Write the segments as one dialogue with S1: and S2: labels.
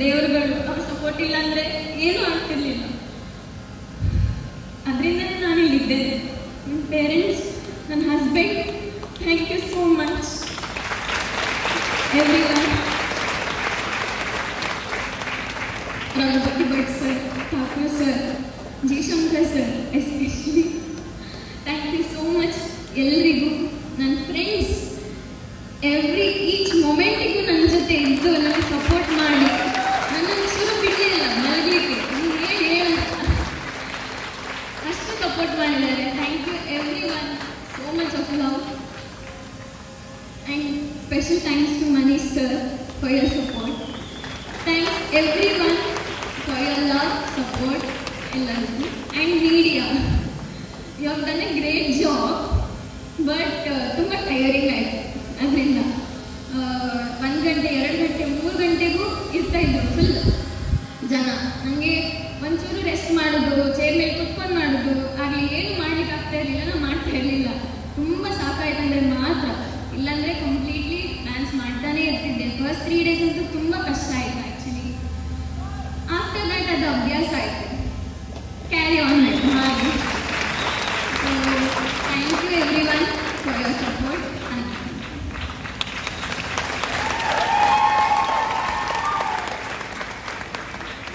S1: ದೇವರುಗಳು ಅವ್ರ ಸಪೋರ್ಟ್ ಇಲ್ಲ ಅಂದರೆ ಏನೂ ಆಗ್ತಿರ್ಲಿಲ್ಲ. ಅದರಿಂದ ನಾನು ಇಲ್ಲಿದ್ದೇನೆ. ನನ್ನ ಪೇರೆಂಟ್ಸ್, ನನ್ನ husband, thank you so much everyone. Rangapati Bhat sir, Thakur sir, Jayashankar sir, especially thank you so much ಎಲ್ರಿಗೂ. ನನ್ನ ಫ್ರೆಂಡ್ಸ್ ಈಚ್ ಮೊಮೆಂಟಿಗೂ ನನ್ನ ಜೊತೆ ಇದ್ದು ನನಗೆ ಸಪೋರ್ಟ್ ಮಾಡಿ ನನ್ನನ್ನು ಚೂರು ಬಿಡಲಿಲ್ಲ ಮಲಗಲಿಕ್ಕೆ. ಏನು ಅಷ್ಟು ಸಪೋರ್ಟ್ ಮಾಡಿದ್ದಾರೆ. Thank you everyone, so much of love and special thanks to Manish sir for your support. Thanks everyone for your love, support ಎಲ್ಲರಿಗೂ. And media, you have done a great job, but ತುಂಬ tiring ಆಯಿತು. ಅದರಿಂದ 1 ಗಂಟೆ 2 ಗಂಟೆ 3 ಗಂಟೆಗೂ ಇರ್ತಾಯಿದ್ರು full ಜನ. ನನಗೆ ಒಂಚೂರು ರೆಸ್ಟ್ ಮಾಡೋದು, ಚೇರ್ ಮೇಲೆ ಕುತ್ಕೊಂಡು ಮಾಡೋದು ಆಗಲಿ ಏನು ಮಾಡ್ಲಿಕ್ಕೆ ಆಗ್ತಾ ಇರಲಿಲ್ಲ, ನಾನು ಮಾಡ್ತಾ ಇರಲಿಲ್ಲ. ತುಂಬ ಸಾಕಾಯ್ತಂದರೆ ಮಾತ್ರ, ಇಲ್ಲಾಂದರೆ ಕಂಪ್ಲೀಟ್ಲಿ ಡ್ಯಾನ್ಸ್ ಮಾಡ್ತಾನೆ ಇರ್ತಿದ್ದೆ. ಫಸ್ಟ್ 3 ಡೇಸ್ ಅಂತೂ ತುಂಬ ಕಷ್ಟ ಆಯಿತು ಆ್ಯಕ್ಚುಲಿ. ಆಫ್ಟರ್ ದ್ಯಾಟ್ ಅದು ಅಭ್ಯಾಸ ಆಯಿತು, ಕ್ಯಾರಿ ಆನ್ ಆಯಿತು ಹಾಗೆ. So thank you everyone for your support.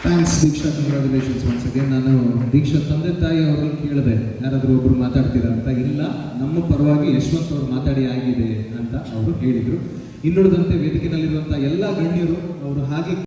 S2: Thanks Deeksha, congratulations once again. ನಾನು ದೀಕ್ಷಾ ತಂದೆ ತಾಯಿ ಅವ್ರನ್ನ ಕೇಳಿದೆ ಯಾರಾದರೂ ಒಬ್ಬರು ಮಾತಾಡ್ತೀರಾ ಅಂತ. ಇಲ್ಲ, ನಮ್ಮ ಪರವಾಗಿ ಯಶವಂತ್ ಅವರು ಮಾತಾಡಿ ಆಗಿದೆ ಅಂತ ಅವರು ಹೇಳಿದರು. ಇನ್ನುಳಿದಂತೆ ವೇದಿಕೆಯಲ್ಲಿರುವಂಥ ಎಲ್ಲ ಗಣ್ಯರು ಅವರು ಹಾಗೆ